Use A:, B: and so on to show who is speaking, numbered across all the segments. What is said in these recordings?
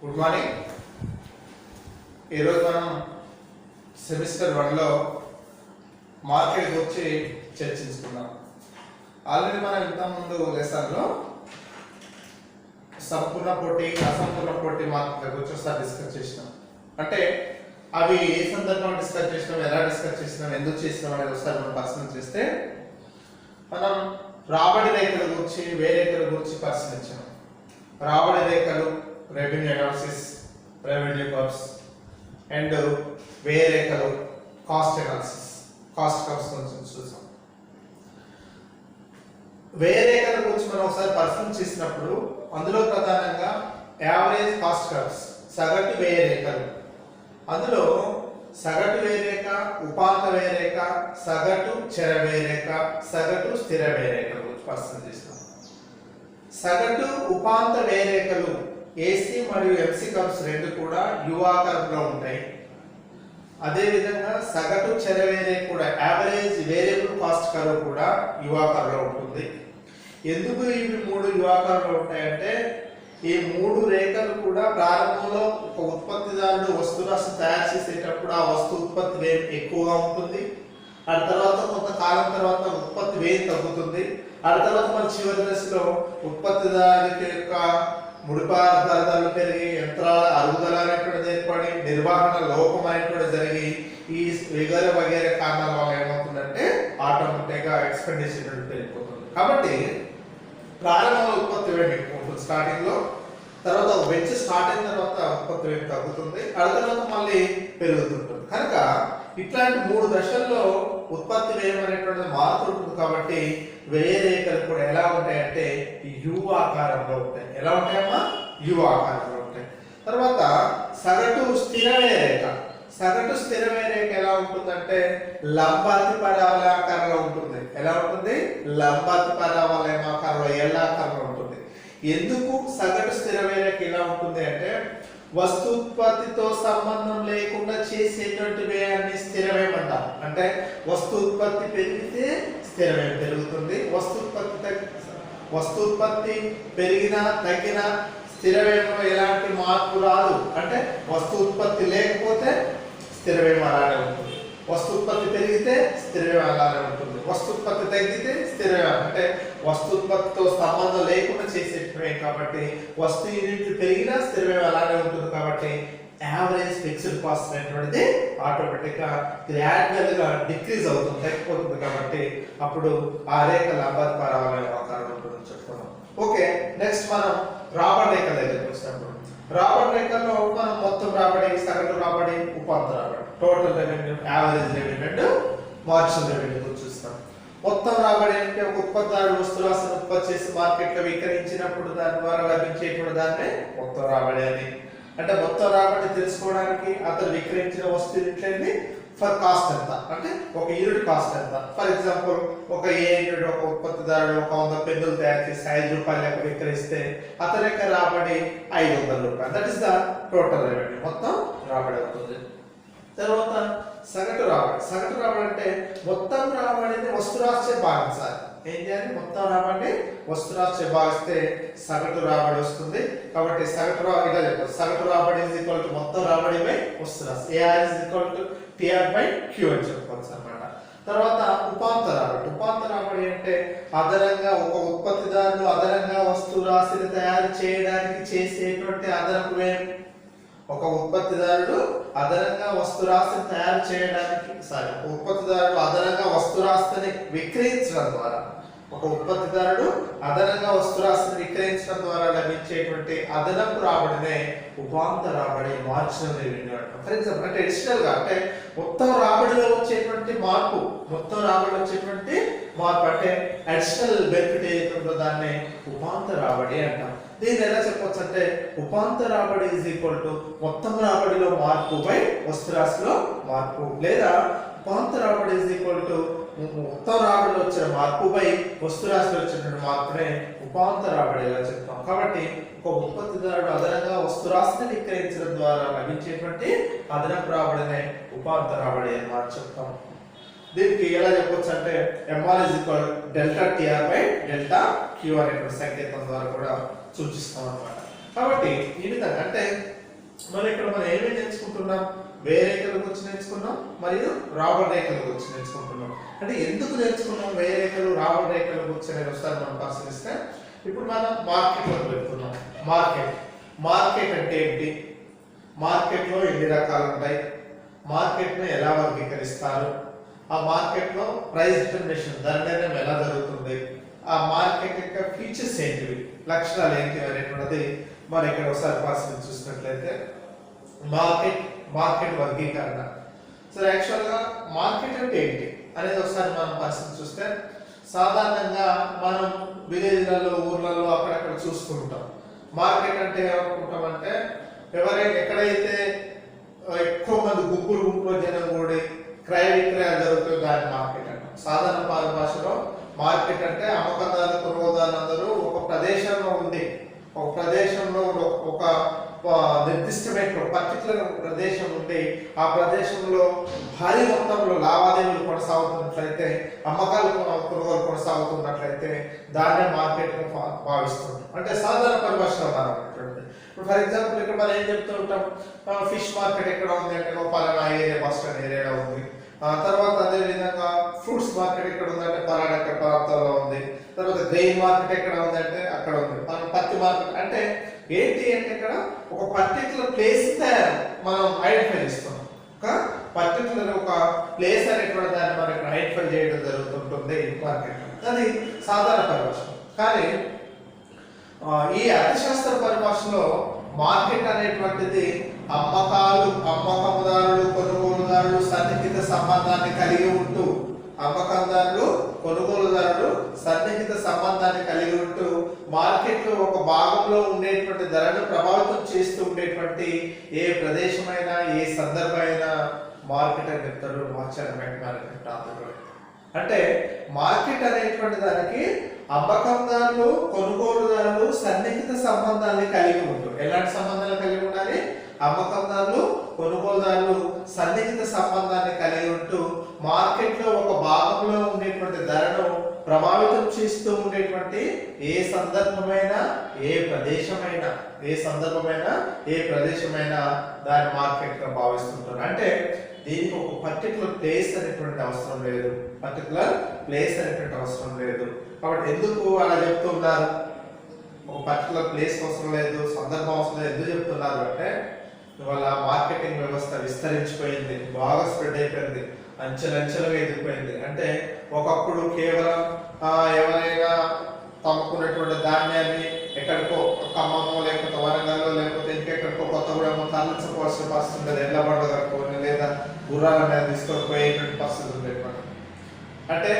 A: Good morning. ఈరోజు మనం semester 1లో market గురించి చర్చించుకున్నాం. ఆల్రెడీ మనం ఇంతకుముందు లెసన్లో సంపూర్ణ పోటీ అసంపూర్ణ పోటీ మార్కెట్ల గురించి ఒకసారి డిస్కస్ చేసినాం. అంటే అవి ఏ సందర్భంలో డిస్కస్ చేసినాం, ఎలా డిస్కస్ చేసినాం, ఎందుకు చేసినాం అనేది ఒకసారి మనం పరిశీలన చేస్తే మనం రాబడి రేఖల గురించి వ్యయ రేఖల గురించి పరిశీలించాం. రాబడి రేఖలు revenue analysis, revenue curves, and వ్యయ రేఖలు కాస్ట్ అనాలిసిస్, కాస్ట్ కర్వ్స్ గురించి చూసాం. వ్యయ రేఖల గురించి మనం ఒకసారి పరిశీలన చేసినప్పుడు అందులో ప్రధానంగా యావరేజ్ కాస్ట్ కర్వ్స్, సగటు వ్యయ రేఖలు, అందులో సగటు వ్యయ రేఖ, ఉపాంత వ్యయ రేఖ, సగటు చర వ్యయ రేఖ, సగటు స్థిర వ్యయ రేఖల గురించి పరిశీలన చేస్తాం. సగటు ఉపాంత వ్యయ రేఖలు ఏసీ మరియు ఎంసీ కర్వ్స్ రెండు కూడా యు ఆకారంలో ఉంటాయి. అదే విధంగా సగటు చర వ్యయ రేఖ కూడా యావరేజ్ వేరియబుల్ కాస్ట్ కర్వ్ కూడా యు ఆకారంలో ఉంటుంది. ఎందుకు ఇవి మూడు యు ఆకారంలో ఉంటాయంటే ఈ మూడు రేఖలు కూడా ప్రారంభంలో ఒక ఉత్పత్తిదారుడు వస్తు రాశి తయారు చేసేటప్పుడు ఆ వస్తు ఉత్పత్తి వ్యయం ఎక్కువగా ఉంటుంది. ఆ తర్వాత కొంతకాలం తర్వాత ఉత్పత్తి వ్యయం తగ్గుతుంది. ఆ తర్వాత మన చివరి దశలో ఉత్పత్తిదారుడి యొక్క ముడిపదార్థాల ధరలు పెరిగి యంత్రాల అరుగుదల అనేటువంటిది ఏర్పడి నిర్వహణ లోపం అనేటువంటి జరిగి ఈ వగైరా కారణాల వల్ల ఏమవుతుందంటే ఆటోమేటిక్గా ఎక్స్పెండిచర్ పెరిగిపోతుంది. కాబట్టి ప్రారంభంలో ఉత్పత్తి వ్యయం ఎక్కువ ఉంటుంది స్టార్టింగ్ లో, తర్వాత వెంచ స్టార్ట్ అయిన తర్వాత ఉత్పత్తి వ్యయం తగ్గుతుంది, ఆ తర్వాత మళ్ళీ పెరుగుతుంటుంది. కనుక ఇట్లాంటి మూడు దశల్లో ఉత్పత్తి వ్యయం అనేటువంటిది మారుతుంటుంది. కాబట్టి వ్యయ రేఖలు కూడా ఎలా ఉంటాయంటే యు ఆకారంలో ఉంటాయి. ఎలా ఉంటాయమ్మా? యు ఆకారంలో ఉంటాయి. తర్వాత సగటు స్థిర వ్యయ రేఖ, సగటు స్థిర వ్యయ రేఖ ఎలా ఉంటుందంటే లంబాతి పరావలయాకారంలో ఉంటుంది. ఎలా ఉంటుంది? లంబాతి పరావలయాకారంలో, ఎల్ ఆకారంలో ఉంటుంది. ఎందుకు సగటు స్థిర వ్యయ రేఖ ఎలా ఉంటుంది అంటే వస్తు ఉత్పత్తితో సంబంధం లేకుండా చేసేటువంటి వ్యయాన్ని స్థిర వ్యయం అంటాం. అంటే వస్తు ఉత్పత్తి పెరిగితే స్థిర వ్యయం పెరుగుతుంది, వస్తు ఉత్పత్తి పెరిగినా తగ్గినా స్థిర వ్యయంలో ఎలాంటి మార్పు రాదు. అంటే వస్తు ఉత్పత్తి లేకపోతే స్థిర వ్యయం అలానే ఉంటుంది, వస్తు ఉత్పత్తి పెరిగితే స్థిర వ్యయం అలానే ఉంటుంది, వస్తు ఉత్పత్తి తగ్గితే స్థిర వ్యయం. అంటే వస్తు ఉత్పత్తితో సంబంధం లేకుండా చేసేటమే కాబట్టి వస్తు యూనిట్లు పెరిగినా స్థిర వ్యయం అలానే ఉంటుంది. కాబట్టి యావరేజ్ ఫిక్స్డ్ కాస్ట్ అనేటువంటిది ఆటోమేటిక్ గా గ్రాడ్యువల్ గా డిక్రీజ్ అవుతుంది, తగ్గిపోతుంది. కాబట్టి అప్పుడు ఆ రేఖ లంబాతి పరావలయాకారం ఉంటుందని చెప్పుకున్నాం. ఓకే, నెక్స్ట్ మనం రాబడి రేఖ దగ్గరికి వచ్చినప్పుడు రాబడి రేఖల్లో మనం మొత్తం రాబడి, సగటు రాబడి, ఉపాంత రాబడి, total revenue, average revenue and marginal revenue గురించి చూస్తాం. మొత్తం రాబడి అంటే ఒక ఉత్పత్తిదారుడు వస్తువులను ఉత్పత్తి చేసి మార్కెట్లో విక్రయించినప్పుడు దాని ద్వారా లభించేటువంటి దాన్ని మొత్తం రాబడి అని. అంటే మొత్తం రాబడి తెలుసుకోవడానికి అతను విక్రయించిన వస్తువు యూనిట్లన్నీ ఫర్ కాస్ట్ ఎంత, అంటే ఒక యూనిట్ కాస్ట్ ఎంత. ఫర్ ఎగ్జాంపుల్ ఒక ఏ యూనిట్ ఒక ఉత్పత్తిదారుడు ఒక 100 పెన్నులు తయారు చేసి 5 రూపాయలకు విక్రయిస్తే అతని యొక్క రాబడి 500 రూపాయలు. That is the total revenue, మొత్తం రాబడి అవుతుంది. తర్వాత సగటు రాబడి, సగటు రాబడి అంటే మొత్తం రాబడిని వస్తు రాశి భాగించాలి. ఏం చేయాలి? మొత్తం రాబడి వస్తు రాశి భాగిస్తే సగటు రాబడి వస్తుంది. కాబట్టి సగటు ఇలా చెప్పాలి, సగటు రాబడి ఈజ్ ఈక్వల్ టు మొత్తం రాబడి బై వస్తు రాశి, AR is equal to TR by Q అని చెప్పుకోవచ్చు అన్నమాట. తర్వాత ఉపాంత రాబడి, ఉపాంత రాబడి అంటే అదనంగా ఒక ఉత్పత్తిదారులు అదనంగా వస్తు రాశిని తయారు చేయడానికి చేసేటువంటి అదనపు వ్యయం. ఒక ఉత్పత్తిదారుడు అదనంగా వస్తురాశిని తయారు చేయడానికి ఉత్పత్తిదారుడు అదనంగా వస్తురాశిని విక్రయించడం ద్వారా, ఒక ఉత్పత్తిదారుడు అదనంగా వస్తురాశిని విక్రయించడం ద్వారా లభించేటువంటి అదనపు రాబడినే ఉపాంత రాబడి, మార్జినల్ రెవెన్యూ అంటాం. ఫర్ ఎగ్జాంపుల్ అంటే అడిషనల్ గా అంటే మొత్తం రాబడిలో వచ్చేటువంటి మార్పు, మొత్తం రాబడిలో వచ్చేటువంటి మార్పు అంటే అడిషనల్ బెనిఫిట్ ఏదైతుందో దాన్ని ఉపాంత రాబడి అంటాం. దీన్ని ఎలా చెప్పొచ్చు అంటే ఉపాంత రాబడి ఈజ్ ఈక్వల్ టు మొత్తం రాబడిలో మార్పు బై వస్తు రాశిలో మార్పు, లేదా ఉపాంత రాబడి ఈజ్ ఈక్వల్ టు మొత్తం రాబడిలో వచ్చిన మార్పు బై వస్తు రాశిలో వచ్చినటువంటి మార్పునే ఉపాంత రాబడిగా చెప్తాం. కాబట్టి ఒక ఉత్పత్తిదారుడు అదనంగా వస్తు రాశిని విక్రయించడం ద్వారా లభించేటువంటి అదనపు రాబడినే ఉపాంత రాబడి అని మనం చెప్తాం. దీనికి ఎలా చెప్పొచ్చు అంటే MR is equal delta TR by delta Q అనేటువంటి సంకేతం ద్వారా కూడా సూచిస్తాం అన్నమాట. కాబట్టి ఈ విధంగా అంటే మరి ఇక్కడ మనం ఏమేమి నేర్చుకుంటున్నాం? వేరే రేఖల గురించి నేర్చుకున్నాం మరియు రాబడి రేఖల గురించి నేర్చుకుంటున్నాం. అంటే ఎందుకు నేర్చుకున్నాం వేరే రేఖలు రాబడి రేఖల గురించి అనేది ఒకసారి మనం పరిశీలిస్తే, ఇప్పుడు మనం మార్కెట్లోకి వెళ్తున్నాం. మార్కెట్ అంటే ఏంటి? మార్కెట్లో ఎన్ని రకాలు ఉంటాయి? మార్కెట్ను ఎలా వర్గీకరిస్తారు? ఆ మార్కెట్లో ప్రైస్ డిటర్మినేషన్ ధర నిర్ణయం ఎలా జరుగుతుంది? ఆ మార్కెట్ యొక్క ఫీచర్స్ ఏంటివి, లక్షణాలు ఏంటివి అనేటువంటిది మనం ఇక్కడ ఒకసారి పరిశీలించి చూసినట్లయితే మార్కెట్ వర్గీకరణ. సో యాక్చువల్గా మార్కెట్ అంటే ఏంటి అనేది ఒకసారి మనం పరిశీలించి చూస్తే, సాధారణంగా మనం విలేజ్లలో ఊర్లలో అక్కడక్కడ చూసుకుంటాం. మార్కెట్ అంటే ఏమనుకుంటామంటే ఎక్కడైతే ఎక్కువ మంది గుంపులు జనం కూడి క్రయ విక్రయాలు జరుగుతాయి దాన్ని మార్కెట్ అంటాం. సాధారణ భాషలో మార్కెట్ అంటే అమ్మకందారులు కొనుగోదారులు అందరూ ఒక ప్రదేశంలో ఉండి, ఒక ప్రదేశంలో ఒక నిర్దిష్టమైన పర్టికులర్ ప్రదేశం ఉండి ఆ ప్రదేశంలో భారీ మొత్తంలో లావాదేవీలు కొనసాగుతున్నట్లయితే, అమ్మకాలు కొనుగోలు కొనసాగుతున్నట్లయితే దాన్నే మార్కెట్ భావిస్తుంటాం. అంటే సాధారణ పరిభాషలో మాట్లాడుతుంది. ఇప్పుడు ఫర్ ఎగ్జాంపుల్ ఇక్కడ మనం ఏం చెప్తూ ఉంటాం, ఫిష్ మార్కెట్ ఎక్కడ ఉంది అంటే పలానా ఏరియా బస్ స్టాండ్ ఏరియాలో ఉంది. తర్వాత అదే విధంగా ఫ్రూట్స్ మార్కెట్ ఎక్కడ ఉందంటే పలానా ప్రాంతాల్లో ఉంది. తర్వాత గ్రెయిన్ మార్కెట్ ఎక్కడ ఉందంటే అక్కడ ఉంది. పత్తి మార్కెట్ అంటే ఏంటి అంటే ఇక్కడ ఒక పర్టికులర్ ప్లేస్ మనం ఐడెంటిఫై చేస్తున్నాం. ఒక పర్టికులర్ ఒక ప్లేస్ అనేటువంటి దాన్ని మనం ఇక్కడ ఐడెంటిఫై చేయడం జరుగుతుంటుంది మార్కెట్. అది సాధారణ పరిభాష. కానీ ఈ అర్థశాస్త్ర పరిభాషలో మార్కెట్ అనేటువంటిది అమ్మకందారులు కొనుగోలుదారులు సన్నిహిత సంబంధాన్ని కలిగి ఉంటూ, అమ్మకందారులు కొనుగోలుదారులు సన్నిహిత సంబంధాన్ని కలిగి ఉంటూ మార్కెట్లో ఒక భాగంలో ఉండేటువంటి ధరను ప్రభావితం చేస్తూ ఉండేటువంటి ఏ ప్రదేశమైనా ఏ సందర్భమైనా మార్కెట్ అని చెప్తాడు మార్కెట్ ఆంధ్రలో. అంటే మార్కెట్ అనేటువంటి దానికి అమ్మకందారులు కొనుగోలుదారులు సన్నిహిత సంబంధాన్ని కలిగి ఉంటూ, ఎలాంటి సంబంధాలు కలిగి ఉండాలి? అమ్మకందారులు కొనుగోలుదారులు సన్నిహిత సంబంధాన్ని కలిగి ఉంటూ మార్కెట్లో ఒక భాగంలో ఉండేటువంటి ధరను ప్రభావితం చేస్తూ ఉండేటువంటి ఏ సందర్భమైనా ఏ ప్రదేశమైనా దాని మార్కెట్ గా భావిస్తుంటారు. అంటే దీనికి ఒక పర్టికులర్ ప్లేస్ అనేటువంటి అవసరం లేదు. కాబట్టి ఎందుకు అలా చెప్తున్నారు? ఒక పర్టికులర్ ప్లేస్ అవసరం లేదు, సందర్భం అవసరం లేదు. ఎందుకు చెప్తున్నారు అంటే ఇవాళ మార్కెటింగ్ వ్యవస్థ విస్తరించిపోయింది, బాగా స్ప్రెడ్ అయిపోయింది, అంచెలంచెలుగా ఎదిగిపోయింది. అంటే ఒకప్పుడు కేవలం ఎవరైనా తమకున్నటువంటి ధాన్యాన్ని ఎక్కడికో ఖమ్మమో లేకపోతే వరంగల్లో లేకపోతే ఇంకెక్కడికో కొత్తగూడెమో తరలించుకోవాల్సిన పరిస్థితి ఉండేది. ఎడ్ల బండ్లు కట్టుకొని లేదా గుర్రాల మీద తీసుకొని పోయేటువంటి పరిస్థితి ఉండేది. అంటే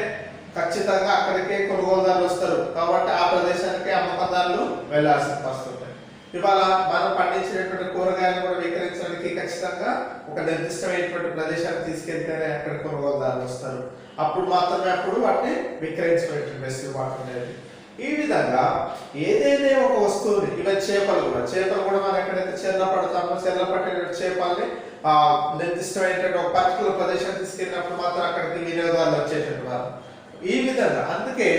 A: ఖచ్చితంగా అక్కడికే కొనుగోలుదారులు వస్తారు కాబట్టి ఆ ప్రదేశానికి అమ్మకందారులు వెళ్లాల్సిన పరిస్థితి ఉంటాయి. ఇవాళ మనం పండించినటువంటి కూరగాయలు కూడా విక్రయించడానికి ఖచ్చితంగా ఒక నిర్దిష్టమైనటువంటి ప్రదేశానికి తీసుకెళ్తేనే అక్కడ కొనుగోలుదారులు వస్తారు. అప్పుడు మాత్రమే వాటిని విక్రయించడానికి వెసులుబాటు ఉండేది. ఈ విధంగా ఏదైతే ఒక వస్తువుని, ఇవి చేపలు కూడా మనం ఎక్కడైతే చెర్ల పడతామో చెర్ల పట్టిన చేపల్ని నిర్దిష్టమైనటువంటి ఒక పర్టికులర్ ప్రదేశానికి తీసుకెళ్ళినప్పుడు మాత్రం అక్కడికి వినియోగదారులు వచ్చేటట్టు వారు. ఈ విధంగా అందుకే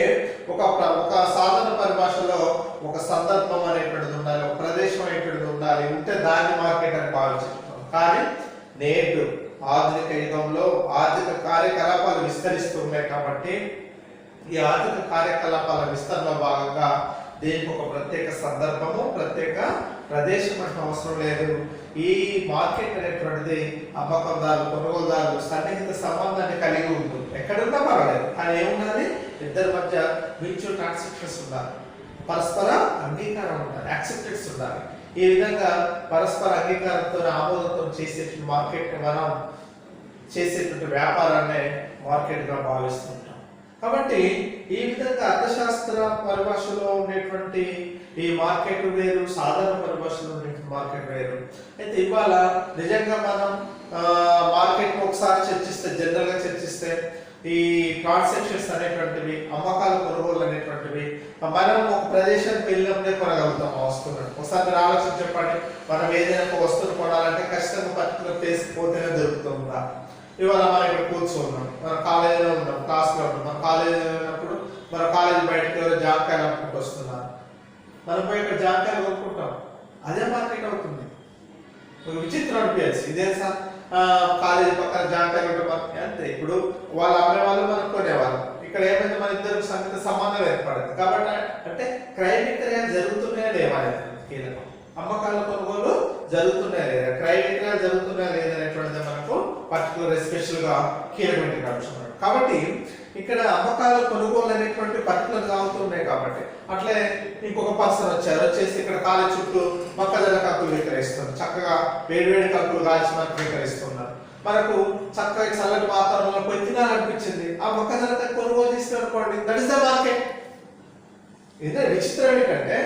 A: ఒక సాధారణ పరిభాషలో ఒక సందర్భం అనేటువంటిది ఉండాలి, ఒక ప్రదేశం అనేటువంటిది ఉండాలి. ఉంటే దాన్ని మార్కెట్ అని భావించుకుంటాం. కానీ నేడు ఆధునిక యుగంలో ఆర్థిక కార్యకలాపాలు విస్తరిస్తున్నాయి కాబట్టి ఈ ఆర్థిక కార్యకలాపాల విస్తరణలో భాగంగా దీనికి ఒక ప్రత్యేక సందర్భము, ప్రత్యేక ప్రదేశం అంటే అవసరం లేదు. ఈ మార్కెట్ అనేటువంటిది అమ్మకందారులు కొనుగోలుదారులు సన్నిహిత సంబంధాన్ని కలిగి ఉంటుంది. ఎక్కడున్నా పర్వాలేదు, కానీ ఏముండాలి? ఇద్దరి మధ్య మ్యూచువల్ ట్రాన్సాక్షన్స్ ఉండాలి, పరస్పర అంగీకారం ఉండాలి, యాక్సెప్టెన్స్ ఉండాలి. ఈ విధంగా పరస్పర అంగీకారంతో ఆమోదంతో చేసేటువంటి మార్కెట్ మనం చేసేటువంటి వ్యాపారాన్ని మార్కెట్ గా భావిస్తుంటాం. కాబట్టి ఈ విధంగా అర్థశాస్త్ర పరిభాషలో ఉండేటువంటి ఈ మార్కెట్ వేరు, సాధారణ పరిభాషలో ఉండేటువంటి మార్కెట్ వేరు. అయితే ఇవాళ నిజంగా మనం మార్కెట్ ఒకసారి జనరల్ గా చర్చిస్తే ఈ ట్రాన్సాక్షన్స్ అనేటువంటివి, అమ్మకాలు కొనుగోలు అనేటువంటివి మనం ఒక ప్రదేశానికి వెళ్ళినప్పుడే కొనగలుగుతాం ఆ వస్తువులను. ఒకసారి మీరు ఆలోచన చెప్పండి, మనం ఏదైనా ఒక వస్తువును కొనాలంటే ఖచ్చితంగా పర్టికులర్ ప్లేస్ పోతేనే దొరుకుతుందా? ఇవాళ మనం ఇక్కడ కూర్చున్నాం, మన కాలేజీలో ఉన్నాం, క్లాస్లో ఉన్నాం. మన కాలేజీలో ఉన్నప్పుడు మన కాలేజీ బయటకు ఎవరో జామకాయలు అమ్ముకుంటూ వస్తున్నారు, మనం పోయి ఇక్కడ జామకాయలు కొనుక్కుంటాం. అదే మార్కెట్ అవుతుంది. ఒక విచిత్రం అనిపించచ్చు. ఇదే సార్ కాలేజీ పక్కన జాంకాయ అంతే. ఇప్పుడు వాళ్ళు అమ్మేవాళ్ళు మనం కొనేవాళ్ళు. ఇక్కడ ఏమైంది, మన ఇద్దరు సంబంధం ఏర్పడింది. కాబట్టి అంటే క్రయ విక్రయాలు జరుగుతున్నాయా లేవా కీలకం. అమ్మకాల కొనుగోలు జరుగుతున్నాయా లేదా, క్రయ విక్రయాలు జరుగుతున్నాయా లేదా అనేటువంటిది మనకు పర్టికులర్ స్పెషల్ గా కీలకమైన అంశం. కాబట్టి ఇక్కడ అమ్మకాల కొనుగోలు అనేటువంటి పర్టికులర్ అవుతున్నాయి. కాబట్టి అట్లే ఇంకొక పర్సన్ వచ్చేసి ఇక్కడ కాలేజ్ చుట్టూ మొక్కజొన్న కంకులు విక్రయిస్తున్నారు. చక్కగా వేడివేడి కంకులు కాల్చి మనకు విక్రయిస్తున్నారు. మనకు చక్కగా చల్లటి వాతావరణంలో పోయి తినాలనిపించింది, ఆ మొక్కజొన్న కొనుగోలు చేస్తున్నారు. That is the market. ఇదే విచిత్రం ఏంటంటే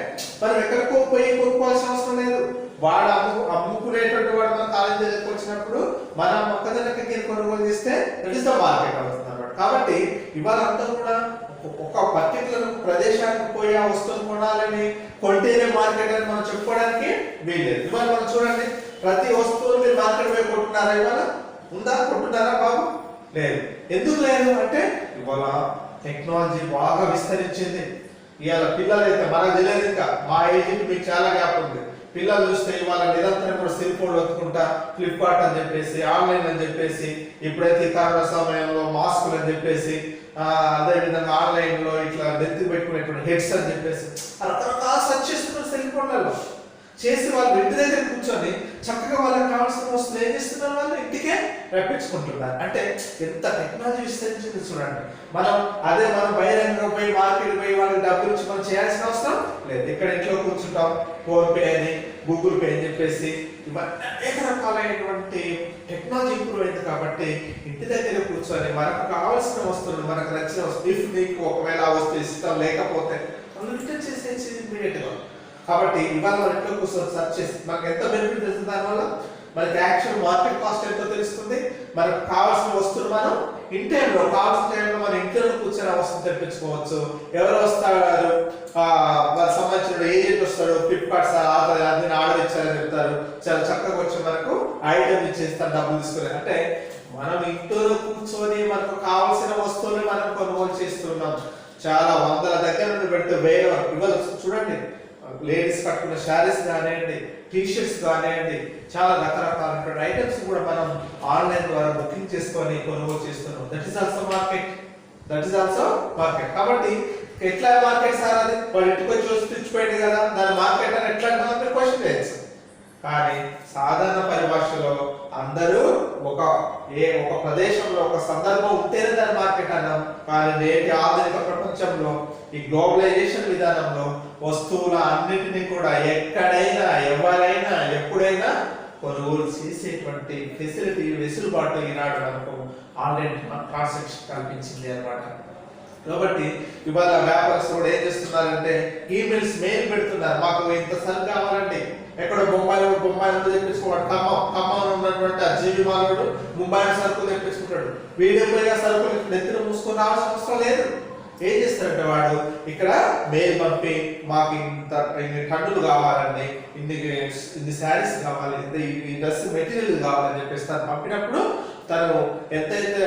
A: మనం ఎక్కడికో పోయి కొనుక్కోవాల్సిన అవసరం లేదు. వాడు అమ్ముకునేటువంటి వాడు మన కాలేజీ దగ్గరకు వచ్చినప్పుడు మన మొక్కజొన్నకి కొనుగోలు చేస్తే దట్ ఇస్ ద మార్కెట్ అవుతుంది అన్నమాట. కాబట్టి ఇవాళ అంతా కూడా ఒక పర్టికులర్ ప్రదేశానికి పోయి ఆ వస్తువులు కొనాలని కొంటేనే మార్కెట్ అని మనం చెప్పుకోవడానికి వీల్లేదు. ఇవాళ మనం చూడండి, ప్రతి వస్తువులు మీరు మార్కెట్ పోయి కొంటున్నారా? ఇవాళ ఉందా? కొంటున్నారా బాబు? లేదు. ఎందుకు లేదు అంటే ఇవాళ టెక్నాలజీ బాగా విస్తరించింది. ఇవాళ పిల్లలు అయితే మనకు తెలియదు, ఇంకా మా ఏజ్కి మీకు చాలా గ్యాప్ ఉంది. పిల్లలు చూస్తే ఇవాళ నిరంతరం కూడా సెల్ ఫోన్ వత్తుకుంటా ఫ్లిప్కార్ట్ అని చెప్పేసి, ఆన్లైన్ అని చెప్పేసి, ఇప్పుడైతే కరోనా సమయంలో మాస్కులు అని చెప్పేసి, అదే విధంగా ఆన్లైన్ లో ఇట్లా నెత్తి పెట్టుకునేటువంటి హెడ్స్ అని చెప్పేసి రకరకాల సెర్చ్ చేస్తున్నారు సెల్ ఫోన్లలో. చేసి వాళ్ళు ఇంటి దగ్గర కూర్చొని చక్కగా వాళ్ళకి కావాల్సిన వస్తువులు ఏం చేస్తున్నారు, వాళ్ళు ఇంటికే రప్పించుకుంటున్నారు. అంటే ఎంత టెక్నాలజీ విస్తరించింది చూడండి. మనం బహిరంగంగా పోయి మార్కెట్ పోయి వాళ్ళకి డబ్బులు ఇచ్చి మనం చేయాల్సిన అవసరం లేదు. ఇక్కడ ఇంట్లో కూర్చుంటాం, ఫోన్ పే అని, గూగుల్ పే అని చెప్పేసి ఇవన్నీ అనేక రకాలైనటువంటి టెక్నాలజీ ఇంప్రూవ్ అయింది. కాబట్టి ఇంటి దగ్గర కూర్చొని మనకు కావాల్సిన వస్తువులు, మనకు నచ్చిన వస్తువు, ఇఫ్ మీకు ఒకవేళ ఆ వస్తువు ఇష్టం లేకపోతే మనం రిటర్న్ చేసేసి ఇమ్మీడియట్ గా. కాబట్టి ఇవాళ మనం ఇంట్లో కూర్చొని సర్చ్ చేసి మనకు ఎంత బెనిఫిట్ తెలుస్తుంది, దానివల్ల మనకి యాక్చువల్ మార్కెట్ కాస్ట్ ఎంతో తెలుస్తుంది. మనకు కావాల్సిన వస్తువులు మనం ఇంటర్లో కావాల్సిన టైంలో మన ఇంట్లో కూర్చొని వస్తువు తెప్పించుకోవచ్చు. ఎవరు వస్తారు, వాళ్ళకి సంబంధించిన ఏజెంట్ వస్తాడు, ఫ్లిప్కార్ట్ అన్ని ఆర్డర్ ఇచ్చారని చెప్తారు, చాలా చక్కగా వచ్చి మనకు ఐటమ్ ఇచ్చేస్తారు డబ్బులు తీసుకుని. అంటే మనం ఇంట్లో కూర్చొని మనకు కావాల్సిన వస్తువులు మనం కొనుగోలు చేస్తున్నాం. చాలా వందల దగ్గర నుండి పెడితే వేల వరకు. ఇవాళ చూడండి, లేడీస్ కట్టుకున్న శారీస్ కానివ్వండి, టీషర్ట్స్ కానివ్వండి, చాలా రకరకాల ఐటమ్స్ కూడా మనం ఆన్లైన్ ద్వారా బుకింగ్ చేసుకొని కొనుగోలు చేస్తున్నాం. That is also market. కాబట్టి ఎట్లా మార్కెట్ సార్ అది? వాడు ఇంటికి వచ్చి చూసి తెచ్చిపోయింది కదా, దాని మార్కెట్ అని ఎట్లా అంటే క్వశ్చన్ చేయొచ్చు. కానీ సాధారణ పరిభాషలో అందరూ ఒక ప్రదేశంలో ఒక సందర్భం ఉంటేనే దాని మార్కెట్ అన్నాం. కానీ నేటి ఆధునిక ప్రపంచంలో ఈ గ్లోబలైజేషన్ విధానంలో వస్తువుల అన్నిటినీ కూడా ఎక్కడైనా, ఎవరైనా, ఎప్పుడైనా కొనుగోలు చేసేటువంటి ఫెసిలిటీ, వెసులుబాటు ఈనాడు మనకు ఆన్లైన్ ట్రాన్సాక్షన్ కల్పించింది అన్నమాట. కాబట్టి ఇవాళ వ్యాపారస్తులు కూడా ఏం చేస్తున్నారంటే మెయిల్ పెడుతున్నారు, మాకు ఇంత సరుకు కావాలండి. ఎక్కడో బొంబాయిలో తెప్పించుకోవాడు, ఖమ్మంలో ఉన్నటువంటి ఆ జీవి మాలోడు ముంబైలో సరుకులు తెప్పించుకుంటాడు. వీడియో పోయిన సరుకులు నెత్తిన మూసుకొని రావాల్సిన అవసరం లేదు. ఏం చేస్తారంటే వాడు ఇక్కడ మెయిల్ పంపి, మాకు ఇన్ని టన్నులు కావాలండి, ఇన్ని శారీస్ కావాలి, ఈ డ్రెస్ మెటీరియల్ కావాలని చెప్పేసి తను పంపినప్పుడు తను ఎంతైతే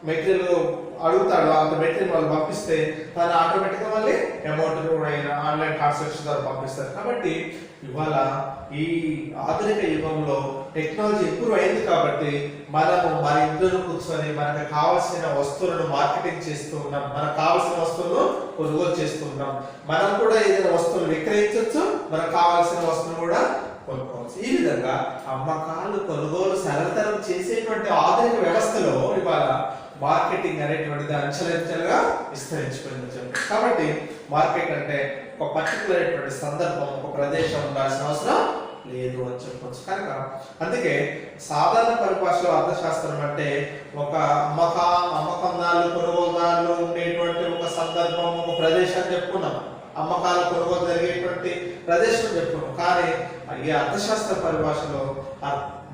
A: మెటీరియల్ అడుగుతాడు అంత మెటీరియల్ వాళ్ళు పంపిస్తే తను ఆటోమేటిక్గా మళ్ళీ అమౌంట్ కూడా ఆన్లైన్ ట్రాన్సాక్షన్ ద్వారా పంపిస్తారు. కాబట్టి ఇవాళ ఈ ఆధునిక యుగంలో టెక్నాలజీ ఇంప్రూవ్ అయింది. కాబట్టి మనము మన ఇంట్లో కూర్చొని మనకు కావాల్సిన వస్తువులను మార్కెటింగ్ చేస్తూ ఉన్నాం, మనకు కావాల్సిన వస్తువులను కొనుగోలు చేస్తూ ఉన్నాం. మనం కూడా ఏదైనా వస్తువులు విక్రయించవచ్చు, మనకు కావాల్సిన వస్తువులు కూడా కొనుక్కోవచ్చు. ఈ విధంగా అమ్మకాలు కొనుగోలు సరళతరం చేసేటువంటి ఆధునిక వ్యవస్థలో ఇవాళ మార్కెటింగ్ అనేటువంటిది అంచెలంచెలుగా విస్తరించిపోయింది. కాబట్టి మార్కెట్ అంటే ఒక పర్టికులర్ అయినటువంటి సందర్భం, ఒక ప్రదేశం ఉండాల్సిన అవసరం లేదు అని చెప్పవచ్చు. కనుక అందుకే సాధారణ పరిభాషలో అర్థశాస్త్రం అంటే ఒక అమ్మకందారులు, కొనుగోలుదారులు ఉండేటువంటి ఒక సందర్భం, ఒక ప్రదేశం చెప్పుకున్నాం. అమ్మకాలు కొనుగోలు జరిగేటువంటి ప్రదేశం చెప్పుకున్నాం. కానీ ఈ అర్థశాస్త్ర పరిభాషలో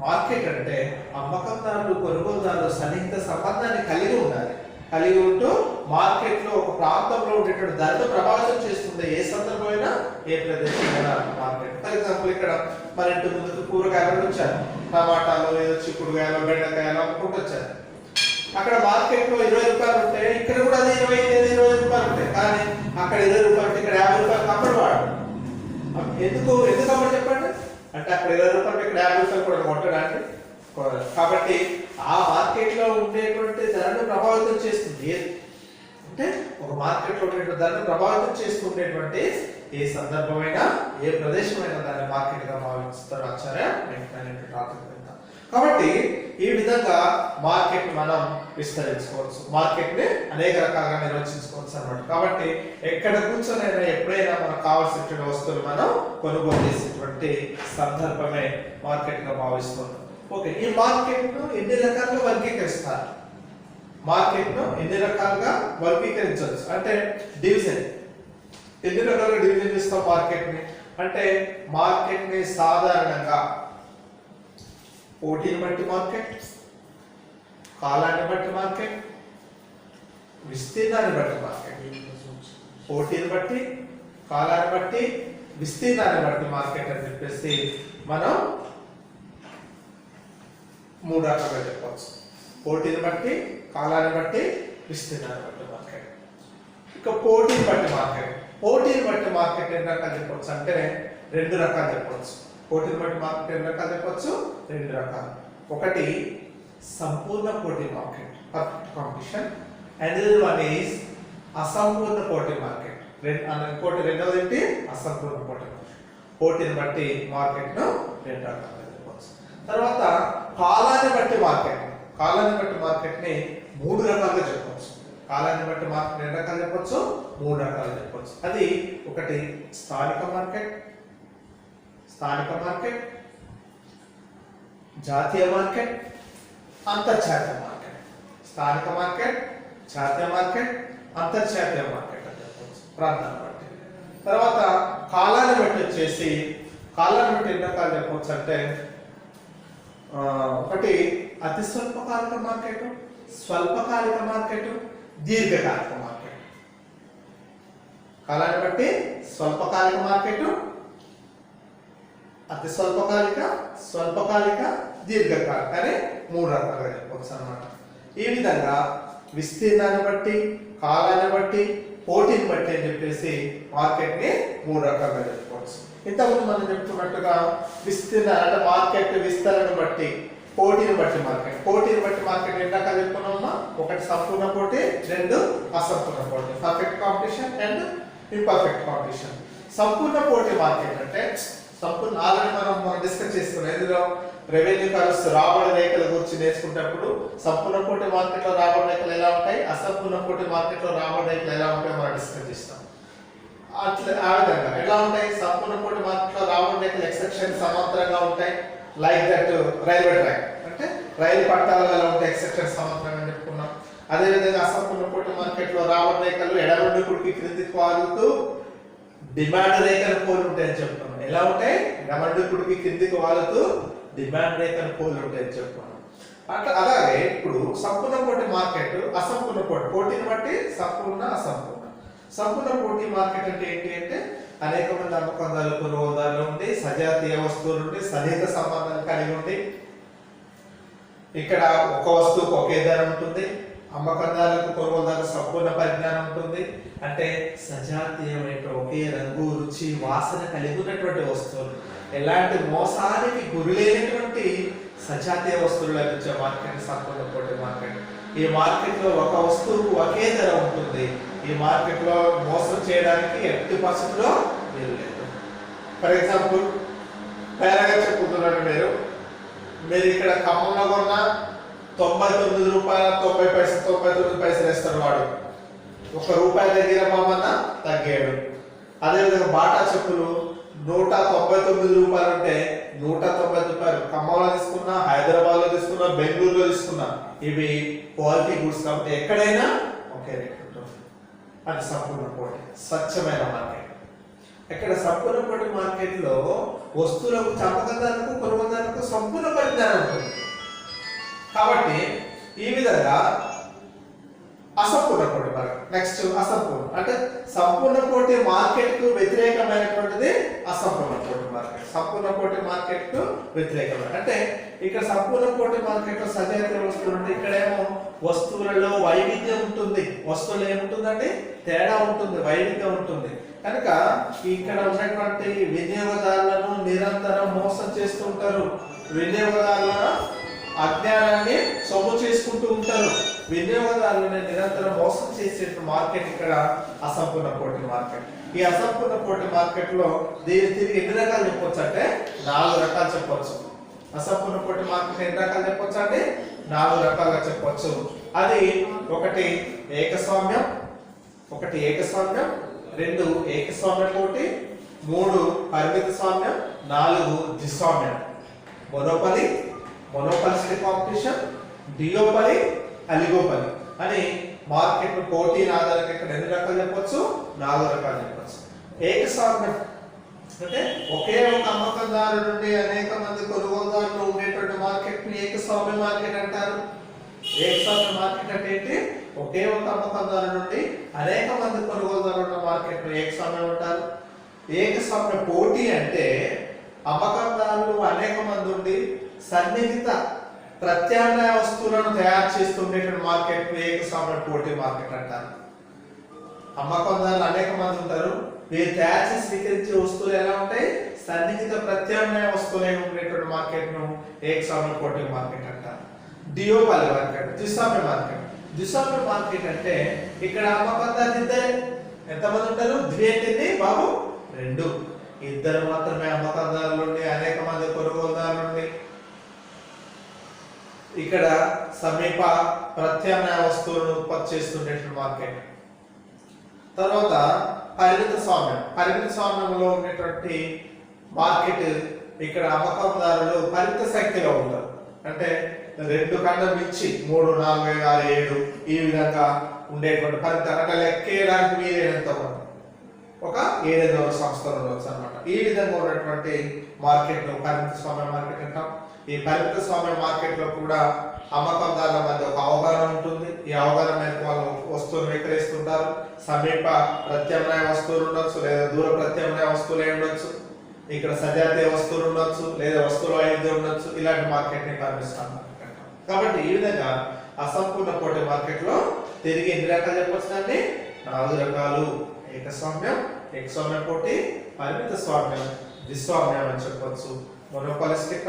A: మార్కెట్ అంటే అమ్మకందారులు, కొనుగోలుదారులు సన్నిహిత సంబంధాన్ని కలిగి ఉండాలి. కలిగి ఉంటూ మార్కెట్ లో ఒక ప్రాంతంలో ఉండేటువంటి ధరను ప్రభావితం చేస్తుంది. ఏ సందర్భమైనా, ఏ ప్రదేశమైనా మార్కెట్. ఫర్ ఎగ్జాంపుల్ ఇక్కడ మన ఇంటి ముందుకు కూరగాయలు వచ్చారు, టమాటాలు, ఏదో చిక్కుడుగాయలు, బెండకాయలు అమ్ముకుంటూ వచ్చారు. అక్కడ మార్కెట్ లో 20 రూపాయలు ఉంటే ఇక్కడ కూడా అదే 20 రూపాయలు ఉంటాయి. కానీ అక్కడ 20 రూపాయలు, ఇక్కడ 50 రూపాయలు అమ్మడు వాడు. ఎందుకు అమ్మడు చెప్పండి? అంటే అక్కడ 20 రూపాయలు ఇక్కడ 50 రూపాయలు కూడా కొట్టడానికి కాబట్టి ఆ మార్కెట్ లో ఉండేటువంటి ధరను ప్రభావితం చేస్తుంది. అంటే ఒక మార్కెట్ లో ఉండేటువంటి ధరను ప్రభావితం చేస్తుండేటువంటి ఏ సందర్భమైనా ఏ ప్రదేశమైనా దాన్ని మార్కెట్ గా భావిస్తారు ఆచార్య కాబట్టి ఈ విధంగా మార్కెట్ మనం విస్తరించుకోవచ్చు, మార్కెట్ ని అనేక రకాలుగా నిర్వచించుకోవచ్చు అన్నమాట. కాబట్టి ఎక్కడ కూర్చొనైనా ఎప్పుడైనా మనకు కావాల్సినటువంటి వస్తువులు మనం కొనుగోలు చేసేటువంటి సందర్భమే మార్కెట్ గా భావిస్తున్నాం. ఓకే, ఈ మార్కెట్ ను ఎన్ని రకాలుగా వర్గీకరిస్తారు? మార్కెట్ ను ఎన్ని రకాలుగా వర్గీకరించవచ్చు అంటే డివిజన్ ఎన్ని రకాలుగా డివిజన్ చేస్తాం మార్కెట్ ని అంటే మార్కెట్ ని సాధారణంగా పోటీని బట్టి మార్కెట్, కాలాన్ని బట్టి మార్కెట్, విస్తీర్ణాన్ని బట్టి మార్కెట్, పోటీని బట్టి, కాలాన్ని బట్టి, విస్తీర్ణాన్ని బట్టి మార్కెట్ అని చెప్పేసి మనం 3 రకాలుగా చెప్పవచ్చు. పోటీని బట్టి, కాలాన్ని బట్టి, విస్తీర్ణాన్ని బట్టి మార్కెట్. ఇక పోటీని బట్టి మార్కెట్, పోటీని బట్టి మార్కెట్ ఎన్ని రకాలు చెప్పవచ్చు అంటే 2 రకాలు చెప్పవచ్చు. పోటీని బట్టి మార్కెట్ ఎన్ని రకాలు చెప్పవచ్చు? 2 రకాలు. ఒకటి సంపూర్ణ పోటీ market, perfect competition, and one is అసంపూర్ణ పోటీ మార్కెట్. రెండవది ఏంటి? అసంపూర్ణ పోటీ మార్కెట్. పోటీని బట్టి మార్కెట్ ను 2 రకాలుగా చెప్పవచ్చు. తర్వాత కాలాన్ని బట్టి మార్కెట్, కాలాన్ని బట్టి మార్కెట్ ని 3 రకాలుగా చెప్పవచ్చు. కాలాన్ని బట్టి మార్కెట్ ఎన్ని రకాలు చెప్పవచ్చు? 3 రకాలు చెప్పవచ్చు. అది ఒకటి స్థానిక మార్కెట్, స్థానిక మార్కెట్, జాతీయ మార్కెట్, అంతర్జాతీయ మార్కెట్. స్థానిక మార్కెట్, జాతీయ మార్కెట్, అంతర్జాతీయ మార్కెట్ అని చెప్పవచ్చు ప్రాంతాన్ని బట్టి. తర్వాత కాలాన్ని బట్టి వచ్చేసి కాలాన్ని బట్టి ఎన్ని రకాలు చెప్పవచ్చు అంటే ఒకటి అతి స్వల్పకాలిక మార్కెట్, స్వల్పకాలిక మార్కెట్, దీర్ఘకాలిక మార్కెట్. కాలాన్ని బట్టి స్వల్పకాలిక మార్కెట్, అతి స్వల్పకాలిక, స్వల్పకాలిక, దీర్ఘకాలిక అని 3 రకాలుగా చెప్పవచ్చు అన్నమాట. ఈ విధంగా విస్తీర్ణాన్ని బట్టి, కాలాన్ని బట్టి, పోటీని బట్టి అని చెప్పేసి మార్కెట్ ని 3 రకాలుగా చెప్పుకోవచ్చు. ఇంతకుముందు మనం చెప్పుకున్నట్టుగా విస్తీర్ణ అంటే మార్కెట్ విస్తరణ బట్టి, పోటీని బట్టి మార్కెట్, పోటీని బట్టి మార్కెట్ ఎన్ని రకాలు చెప్పుకున్నామా? ఒకటి సంపూర్ణ పోటీ, 2 అసంపూర్ణ పోటీ, perfect competition and imperfect competition. సంపూర్ణ పోటీ మార్కెట్ అంటే సంపూర్ణ ఆల్రెడీ మనం డిస్కస్ చేసుకున్నాం. ఇందులో రెవెన్యూ కర్వ్స్ రాబడి రేఖల గురించి నేర్చుకునేటప్పుడు సంపూర్ణ పోటీ మార్కెట్ లో రాబడి రేఖలు ఎలా ఉంటాయి, అసంపూర్ణ పోటీ మార్కెట్ లో రాబడి రేఖలు ఎలా ఉంటాయి మనం డిస్కస్ చేస్తాం. అట్లా ఆ విధంగా ఎలా ఉంటాయి? సంపూర్ణ పోటీ మార్కెట్ లో రాబడి రేఖలు ఎక్సెప్షన్ సమాంతరంగా ఉంటాయి. లైక్ దట్ రైల్వే ట్రాక్ అంటే రైలు పట్టాలు ఎలా ఉంటాయి, ఎక్సెప్షన్ సమాంతరంగా చెప్పుకున్నాం. అదే విధంగా అసంపూర్ణ పోటీ మార్కెట్ లో రాబడి రేఖలు ఎడమ నుండి కుడికి క్రిందికి వాలుతూ డిమాండ్ రేఖలు పోలి ఉంటాయని చెప్తున్నాం. ఎలా ఉంటాయి? ఎడమ నుండి కుడికి క్రిందికి వాలుతూ డిమాండ్ రేఖలు పోలి ఉంటాయని చెప్తున్నాం. అట్లా అలాగే ఇప్పుడు సంపూర్ణ పోటీ మార్కెట్, అసంపూర్ణ పోటీ, పోటీని బట్టి సంపూర్ణ, అసంపూర్ణ. సంపూర్ణ పోటీ మార్కెట్ అంటే ఏంటి అంటే అనేక మంది అమ్మకందారులు, కొనుగోలుదారులు ఉండి సజాతీయ వస్తువులు ఉండి సన్నిహిత సంబంధాలు కలిగి ఉండి ఇక్కడ ఒక వస్తువుకు ఒకే ధర ఉంటుంది. అమ్మకందారులకు, కొనుగోలుదారులకు సంపూర్ణ పరిజ్ఞానం ఉంటుంది. అంటే సజాతీయమైన ఒకే రంగు, రుచి, వాసన కలిగి ఉన్నటువంటి వస్తువులు, ఎలాంటి మోసానికి గురి లేనటువంటి సజాతీయ వస్తువులు లభించే మార్కెట్ సంపూర్ణ పోటీ మార్కెట్. ఈ మార్కెట్ లో ఒక వస్తువుకు ఒకే ధర ఉంటుంది. ఈ మార్కెట్ లో మోసం చేయడానికి ఎట్టి పరిస్థితుల్లో వీలు లేదు. ఫర్ ఎగ్జాంపుల్ పేరగా చెప్పుకుంటున్నారు, మీరు ఇక్కడ ఖమ్మంలో కొన్న 99 రూపాయల 90 పైసలు 99 పైసలు వేస్తారు. వాడు ₹1 దగ్గర మామన్నా తగ్గాడు. అదేవిధంగా బాటా చెప్పులు 199 రూపాయలు ఉంటే 190 రూపాయలు ఖమ్మంలో తీసుకున్నా, హైదరాబాద్ లో తీసుకున్నా, బెంగళూరులో తీసుకున్నా, ఇవి క్వాలిటీ గుడ్స్ కాబట్టి ఎక్కడైనా ఒకే రేట్ ఉంటుంది. అది సంపూర్ణ పోటీ, స్వచ్ఛమైన మార్కెట్. ఇక్కడ సంపూర్ణ పోటీ మార్కెట్ లో వస్తువులకు, అమ్మకందారులకు, కొనుగోలుదారులకు సంపూర్ణ పరిజ్ఞానం ఉంటుంది. కాబట్టి ఈ విధంగా అసంపూర్ణ పోటీ మార్కెట్. నెక్స్ట్ అసంపూర్ణ అంటే సంపూర్ణ పోటీ మార్కెట్ కు వ్యతిరేకమైనటువంటిది అసంపూర్ణ పోటీ మార్కెట్. సంపూర్ణ పోటీ మార్కెట్ కు వ్యతిరేకమైన అంటే ఇక్కడ సంపూర్ణ పోటీ మార్కెట్ లో సజాతీయ వస్తువులు ఉంటే ఇక్కడేమో వస్తువులలో వైవిధ్యం ఉంటుంది. వస్తువులు ఏముంటుందంటే తేడా ఉంటుంది, వైవిధ్యం ఉంటుంది. కనుక ఇక్కడ ఉన్నటువంటి వినియోగదారులను నిరంతరం మోసం చేస్తూ ఉంటారు. వినియోగదారుల అజ్ఞానాన్ని సొమ్ము చేసుకుంటూ ఉంటారు. వినియోగదారులను నిరంతరం మోసం చేసే మార్కెట్ ఇక్కడ అసంపూర్ణ పోటీ మార్కెట్. ఈ అసంపూర్ణ పోటీ మార్కెట్ లో దీన్ని తిరిగి ఎన్ని రకాలు చెప్పొచ్చు అంటే 4 రకాలు చెప్పొచ్చు. అసంపూర్ణ పోటీ మార్కెట్ ఎన్ని రకాలు చెప్పొచ్చు అంటే 4 రకాలుగా చెప్పొచ్చు. అది ఒకటి ఏకస్వామ్యం, 2 ఏకస్వామ్య పోటీ, 3 పరిమిత స్వామ్యం, 4 ద్విస్వామ్యం. మొనోపలిస్టిక్ కాంపిటీషన్, డియోపలి, అలిగోపలి అని మార్కెట్ పోటీ ఆధారంగా ఇక్కడ ఎన్ని రకాలు చెప్పొచ్చు? 4 రకాలు చెప్పొచ్చు. ఏకస్వామ్యం అంటే ఒకే ఒక అమ్మకందారు నుండి అనేక మంది కొనుగోలుదారులు ఉండేటువంటి మార్కెట్ ని ఏకస్వామ్య మార్కెట్ అంటారు. ఏకస్వామ్య మార్కెట్ అంటే ఏంటి? ఒకే ఒక అమ్మకందారు నుండి అనేక మంది కొనుగోలుదారులు ఉన్న మార్కెట్ ని ఏకస్వామ్యం అంటారు. ఏకస్వామ్య పోటీ అంటే అమ్మకందారులు అనేక మంది ఉండి సన్నిహిత ప్రత్యామ్నాయ వస్తువులను తయారు చేస్తుండేటువంటి మార్కెట్ ఏకస్వామ్య పోటీ మార్కెట్ అంటారు. అమ్మకందారులు అనేక మంది ఉంటారు. వీరు తయారు చేసి స్వీకరించే వస్తువులు ఎలా ఉంటాయి? సన్నిహిత ప్రత్యామ్నాయ వస్తువులు ఉండేటువంటి మార్కెట్ ను ఏకస్వామ్య పోటీ మార్కెట్ అంటారు. డియోపలి మార్కెట్, ద్విస్వామ్య మార్కెట్. ద్విస్వామ్య మార్కెట్ అంటే ఇక్కడ అమ్మకందారులు ఇద్దరే. ఎంతమంది ఉంటారు? ద్వి అంటే బాబు 2. ఇద్దరు మాత్రమే అమ్మకందారులు ఉండి అనేక మంది కొనుగోలుదారులు ఉండి ఇక్కడ సమీప ప్రత్యామ్నాయ వస్తువులను ఉత్పత్తి చేస్తుండేటువంటి మార్కెట్. తర్వాత పరిమిత స్వామ్యంలో ఉండేటువంటి మార్కెట్ ఇక్కడ అమ్మకందారులు పరిమిత సంఖ్యలో ఉంటారు. అంటే 2 కన్నా మించి 3, 4, 5, 6, 7 ఈ విధంగా ఉండేటువంటి పరిమిత, అంటే లెక్కేయడానికి వీలైనంత ఒక 7 సంస్థలు ఉండవచ్చు అన్నమాట. ఈ విధంగా ఉన్నటువంటి మార్కెట్ పరిమిత స్వామ్య మార్కెట్ అంటాం. ఈ పరిమిత స్వామ్య మార్కెట్ లో కూడా అమ్మకందారుల మధ్య ఒక అవగాహన ఉంటుంది. ఈ అవగాహన మేరకు వాళ్ళు వస్తువులు విక్రయిస్తుంటారు. సమీప ప్రత్యామ్నాయ వస్తువులు ఉండొచ్చు, లేదా దూర ప్రత్యామ్నాయ వస్తువులు ఉండొచ్చు. ఇక్కడ సజాతీయ వస్తువులు ఉండొచ్చు, లేదా వస్తువుల వైవిధ్యం ఉండొచ్చు. ఇలాంటి మార్కెట్ ని పరిమిత స్వామ్య మార్కెట్ అంటాం. కాబట్టి ఈ విధంగా అసంపూర్ణ పోటీ మార్కెట్ లో తిరిగి ఎన్ని రకాలు చెప్పొచ్చునండి? 4 రకాలు. ఏకస్వామ్యం, ఏకస్వామ్య పోటీ, పరిమిత స్వామ్యం, ద్విస్వామ్యం అని చెప్పొచ్చు. మొనోపలిస్టిక్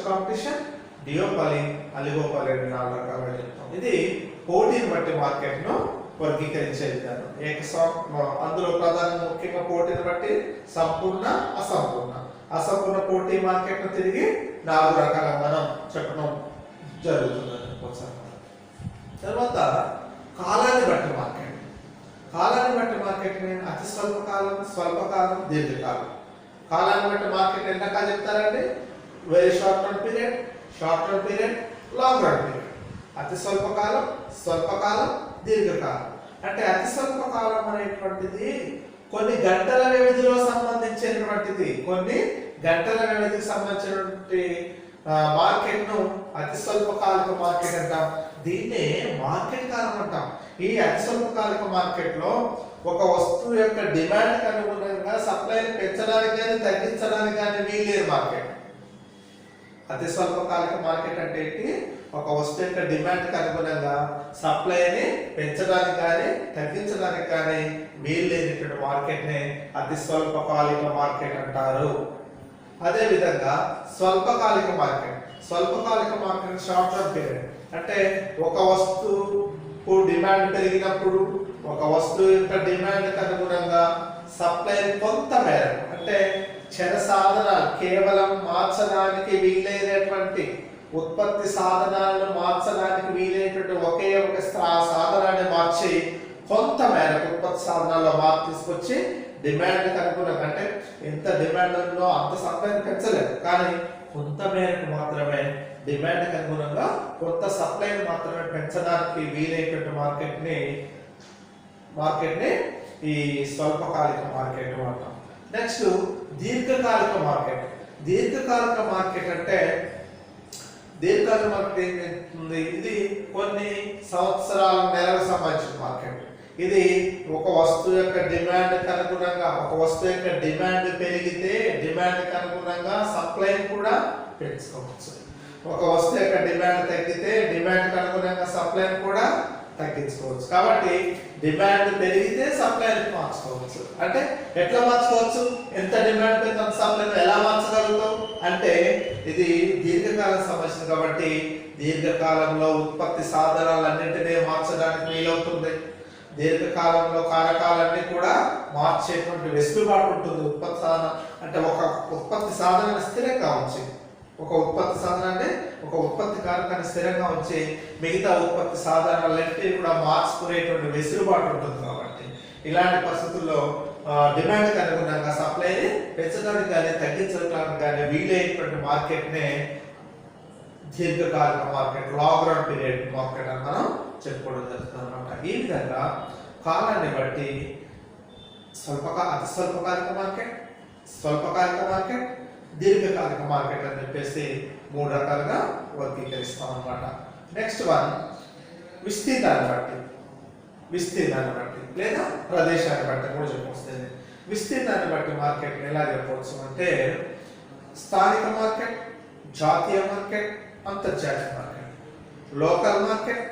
A: కాంపిటీషన్, డియోపలి, అలిగోపలి అని 4 రకాలుగా చెప్తాం. ఇది పోటీని బట్టి మార్కెట్ ను వర్గీకరించే విధానం. అందులో ప్రధానంగా ముఖ్యంగా పోటీని బట్టి సంపూర్ణ, అసంపూర్ణ పోటీ మార్కెట్ ను తిరిగి 4 రకాలుగా మనం చెప్పడం జరుగుతుంది. తర్వాత కాలాన్ని బట్టి మార్కెట్ అతి స్వల్పకాలం, దీర్ఘకాలం. కాలాన్ని బట్టి మార్కెట్ ఎన్ని రకాలు చెప్తారండి? Very short run period, long run period. అతి స్వల్పకాలం, దీర్ఘకాలం. అంటే అతి స్వల్పకాలం అనేటువంటిది కొన్ని గంటల వ్యవధిలో సంబంధించినటువంటిది. మార్కెట్ ను అతి స్వల్పకాలిక మార్కెట్ అంటాం. దీన్నే మార్కెట్ కాలం అంటాం. ఈ అతి స్వల్పకాలిక మార్కెట్ లో ఒక వస్తువు యొక్క డిమాండ్ అనుగుణంగా సప్లైని పెంచడానికి కానీ తగ్గించడానికి కానీ వీలేదు మార్కెట్. అతి స్వల్పకాలిక మార్కెట్ అంటే ఏంటి? ఒక వస్తువు యొక్క డిమాండ్ అనుగుణంగా సప్లైని పెంచడానికి కానీ తగ్గించడానికి కానీ వీల్లేనటువంటి మార్కెట్ ని అతి స్వల్పకాలిక మార్కెట్ అంటారు. అదే విధంగా స్వల్పకాలిక మార్కెట్ షార్ట్ టర్మ్ పీరియడ్. అంటే ఒక వస్తువు డిమాండ్ పెరిగినప్పుడు ఒక వస్తువు యొక్క డిమాండ్ అనుగుణంగా సప్లై కొంత మేరకు, అంటే క్షణ సాధనాలు కేవలం మార్చడానికి వీలైనటువంటి ఉత్పత్తి సాధనాలను మార్చడానికి వీలైనటువంటి ఒకే ఒక సాధనాన్ని మార్చి కొంత మేరకు ఉత్పత్తి సాధనాల్లో మార్పు తీసుకొచ్చి డిమాండ్ అనుగుణంగా, అంటే ఎంత డిమాండ్ ఉందో అంత సప్లైని పెంచలేదు, కానీ కొంత మేరకు మాత్రమే డిమాండ్ అనుగుణంగా కొంత సప్లైని మాత్రమే పెంచడానికి వీలైనటువంటి మార్కెట్ ని ఈ స్వల్పకాలిక మార్కెట్ అంటాం. నెక్స్ట్ దీర్ఘకాలిక మార్కెట్. దీర్ఘకాలిక మార్కెట్ అంటే దీర్ఘకాలిక మార్కెట్ ఏం చేస్తుంది? ఇది కొన్ని సంవత్సరాల నెలలకు సంబంధించిన మార్కెట్. ఇది ఒక వస్తువు యొక్క డిమాండ్ అనుగుణంగా, ఒక వస్తువు యొక్క డిమాండ్ పెరిగితే డిమాండ్ అనుగుణంగా సప్లై కూడా పెంచుకోవచ్చు. ఒక వస్తువు యొక్క డిమాండ్ తగ్గితే డిమాండ్ అనుగుణంగా సప్లై కూడా తగ్గించుకోవచ్చు. కాబట్టి డిమాండ్ పెరిగితే సప్లైని మార్చుకోవచ్చు. అంటే ఎట్లా మార్చుకోవచ్చు? ఎంత డిమాండ్ పెరిగితే అంత సప్లైని ఎలా మార్చగలుగుతాం అంటే ఇది దీర్ఘకాలం సమస్య కాబట్టి దీర్ఘకాలంలో ఉత్పత్తి సాధనాలన్నింటినీ మార్చడానికి వీలవుతుంది. దీర్ఘకాలంలో కారకాలన్నీ కూడా మార్చేటువంటి వెసులుబాటు ఉంటుంది. ఉత్పత్తి సాధన అంటే ఒక ఉత్పత్తి సాధనాన్ని స్థిరంగా ఉంచి ఒక ఉత్పత్తి కారకాన్ని స్థిరంగా ఉంచి మిగతా ఉత్పత్తి సాధనాలన్నింటినీ కూడా మార్చుకునేటువంటి వెసులుబాటు ఉంటుంది. కాబట్టి ఇలాంటి పరిస్థితుల్లో డిమాండ్కి అనుగుణంగా సప్లైని పెంచడానికి కానీ తగ్గించడానికి కానీ వీలైనటువంటి మార్కెట్నే దీర్ఘకాలిక market, long run period market అని మనం చెప్పుకోవడం జరుగుతుంది అనమాట. ఈ విధంగా కాలాన్ని బట్టి అతి స్వల్పకాలిక మార్కెట్, స్వల్పకాలిక మార్కెట్, దీర్ఘకాలిక మార్కెట్ అని చెప్పేసి 3 రకాలుగా వర్గీకరిస్తాం అనమాట. నెక్స్ట్ వన్ విస్తీర్ణాన్ని బట్టి లేదా ప్రదేశాన్ని బట్టి కూడా చెప్పొస్తుంది. విస్తీర్ణాన్ని బట్టి మార్కెట్ని ఎలా చెప్పవచ్చు అంటే స్థానిక మార్కెట్, జాతీయ మార్కెట్, అంతర్జాతీయ market, local market,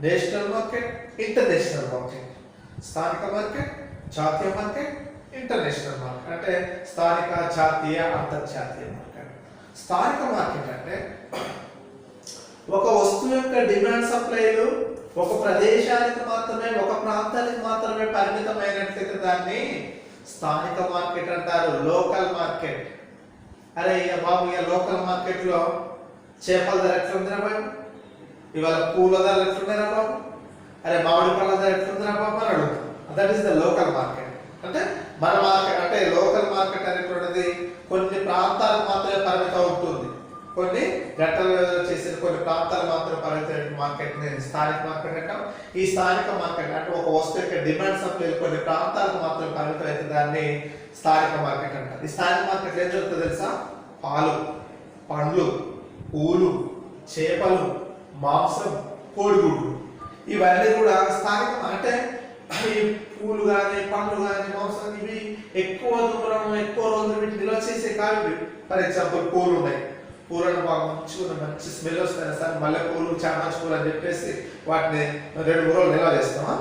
A: national market, international market. స్థానిక మార్కెట్, జాతీయ మార్కెట్, ఇంటర్నేషనల్ మార్కెట్ అంటే స్థానిక, జాతీయ, అంతర్జాతీయ మార్కెట్. స్థానిక మార్కెట్ అంటే ఒక వస్తువు యొక్క డిమాండ్ సప్లైలు ఒక ప్రదేశానికి మాత్రమే, ఒక ప్రాంతానికి మాత్రమే పరిమితమైనట్లయితే దాన్ని స్థానిక మార్కెట్ అంటారు. లోకల్ మార్కెట్, అరే బాబు ఇక లోకల్ మార్కెట్లో చేపల ధర ఎట్లుందిరా బాబు, ఇవాళ పూల ధర ఎట్లున్నారా బాబు, అరే మామిడి పళ్ళ ధర ఎట్లుందిరా బాబు అని అడుగుతాం. That is the local market. అంటే మన మార్కెట్ అంటే లోకల్ మార్కెట్ అనేటువంటిది కొన్ని ప్రాంతాలకు మాత్రమే పరిమితం ఉంటుంది. కొన్ని గంటల వ్యవధిలో చేసిన కొన్ని ప్రాంతాలు మాత్రమే పరిమితమైన మార్కెట్ని స్థానిక మార్కెట్ అంటాం. ఈ స్థానిక మార్కెట్ అంటే ఒక వస్తువు యొక్క డిమాండ్ సప్లై కొన్ని ప్రాంతాలకు మాత్రమే పరిమితం అయితే దాన్ని స్థానిక మార్కెట్ అంటారు. ఈ స్థానిక మార్కెట్ ఏం జరుగుతుందో తెలుసా? పాలు, పండ్లు, పూలు, చేపలు, మాంసం, కోడిగుడ్లు ఇవన్నీ కూడా స్థానిక అంటే ఈ పూలు కానీ పండ్లు కానీ మాంసం ఇవి ఎక్కువ దూరం ఎక్కువ రోజులు వీటిని నిల్వ చేసే కాదు. ఫర్ ఎగ్జాంపుల్ పూలు ఉన్నాయి, పూలను బాగా మంచి స్మెల్ వస్తాయి సార్, మల్లె పూలు, చామంతి పూలు అని చెప్పేసి వాటిని 2-3 రోజులు నిల్వ చేస్తామా?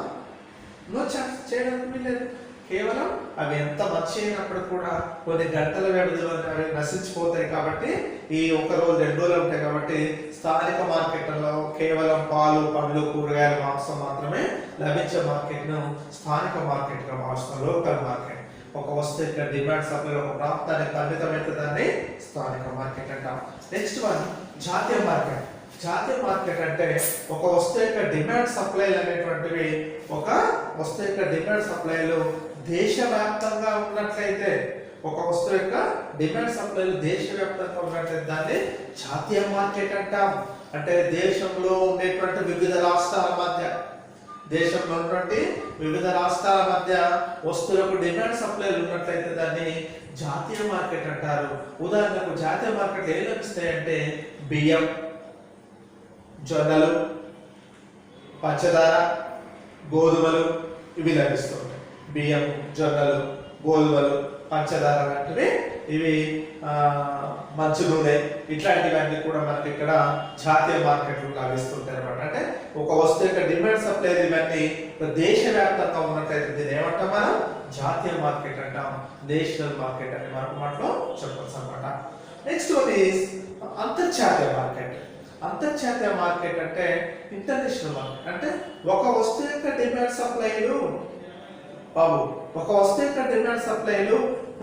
A: నో ఛాన్స్, చేయడానికి వీల్లేదు. కేవలం అవి ఎంత మంచి అయినప్పుడు కూడా కొన్ని గంటల వ్యవధిలో అవి నశించిపోతాయి. కాబట్టి ఈ 1 రోజు 2 రోజులు ఉంటాయి. కాబట్టి స్థానిక మార్కెట్లలో కేవలం పాలు, పండ్లు, కూరగాయలు, మాంసం మాత్రమే లభించే మార్కెట్ను స్థానిక మార్కెట్గా మార్చుతాం. లోకల్ మార్కెట్ ఒక వస్తువు యొక్క డిమాండ్ సప్లై ఒక ప్రాంతానికి పరిమితమైన దాన్ని స్థానిక మార్కెట్ అంటాం. నెక్స్ట్ వన్ జాతీయ మార్కెట్. జాతీయ మార్కెట్ అంటే ఒక వస్తువు యొక్క డిమాండ్ సప్లైలు అనేటువంటివి ఒక వస్తువు యొక్క డిమాండ్ సప్లైలు దేశవ్యాప్తంగా ఉన్నట్లయితే ఒక వస్తువు యొక్క డిమాండ్ సప్లైలు దేశవ్యాప్తంగా ఉన్నట్లయితే దాన్ని జాతీయ మార్కెట్ అంటాం. అంటే దేశంలో ఉండేటువంటి వివిధ రాష్ట్రాల మధ్య వస్తువులకు డిమాండ్ సప్లైలు ఉన్నట్లయితే దాన్ని జాతీయ మార్కెట్ అంటారు. ఉదాహరణకు జాతీయ మార్కెట్ ఏం లభిస్తాయంటే బియ్యం, జొన్నలు, పంచదార, గోధుమలు ఇవి లభిస్తుంటాయి. బియ్యం, జొన్నలు, గోధుమలు, పంచదార లాంటివి ఇవి మంచి నూనె ఇట్లాంటివన్నీ కూడా మనకి ఇక్కడ జాతీయ మార్కెట్లు లభిస్తుంటాయి అనమాట. అంటే ఒక వస్తువు యొక్క డిమాండ్ సప్లై ఇవన్నీ దేశవ్యాప్తంగా ఉన్నట్లయితే దీన్ని ఏమంటాం మనం? జాతీయ మార్కెట్ అంటాం. నేషనల్ మార్కెట్ అని మరొక మాటలో చెప్పవచ్చు అనమాట. నెక్స్ట్ వన్ ఈస్ అంతర్జాతీయ మార్కెట్. అంతర్జాతీయ మార్కెట్ అంటే ఇంటర్నేషనల్ మార్కెట్. అంటే ఒక వస్తువు యొక్క డిమాండ్ సప్లైలు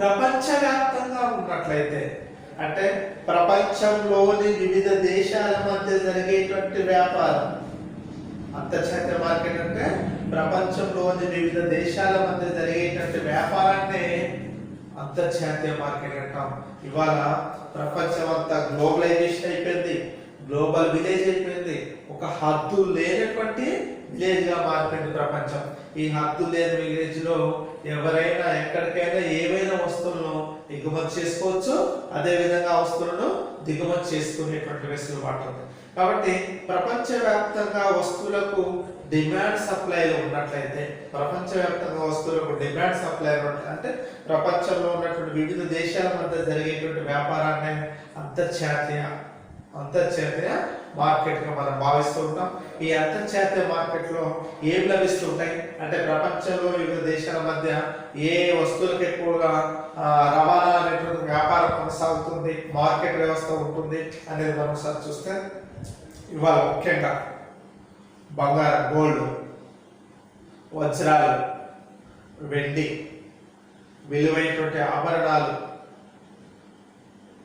A: ప్రపంచవ్యాప్తంగా ఉన్నట్లయితే అంటే ప్రపంచంలోని వివిధ దేశాల మధ్య జరిగేటువంటి వ్యాపారం. అంతర్జాతీయ మార్కెట్ అంటే ప్రపంచంలోని వివిధ దేశాల మధ్య జరిగేటువంటి వ్యాపారాన్ని అంతర్జాతీయ మార్కెట్ అంటాం. ఇవాళ ప్రపంచం అంతా గ్లోబలైజేషన్ అయిపోయింది, గ్లోబల్ విలేజ్ అయిపోయింది. ఒక హద్దు లేనటువంటి విలేజ్ గా మారిపోయింది ప్రపంచం. ఈ హద్దు లేని విలేజ్ లో ఎవరైనా ఎక్కడికైనా ఏవైనా వస్తువులను ఎగుమతి చేసుకోవచ్చు, అదే విధంగా వస్తువులను దిగుమతి చేసుకునేటువంటి వెసులుబాటు ఉంది. కాబట్టి ప్రపంచవ్యాప్తంగా వస్తువులకు డిమాండ్ సప్లైలు ఉన్నట్లయితే అంటే ప్రపంచంలో ఉన్నటువంటి వివిధ దేశాల మధ్య జరిగేటువంటి వ్యాపారాన్ని అంతర్జాతీయ అంతర్జాతీయ మార్కెట్ గా మనం భావిస్తూ ఉంటాం. ఈ అంతర్జాతీయ మార్కెట్ లో ఏం లభిస్తుంటాయి అంటే ప్రపంచంలో వివిధ దేశాల మధ్య ఏ వస్తువులకు ఎక్కువగా రవాణా అనేటువంటి వ్యాపారం కొనసాగుతుంది, మార్కెట్ వ్యవస్థ ఉంటుంది అనేది మనం ఒకసారి చూస్తే ఇవాళ ముఖ్యంగా బంగారం, గోల్డ్, వజ్రాలు, వెండి, విలువైనటువంటి ఆభరణాలు,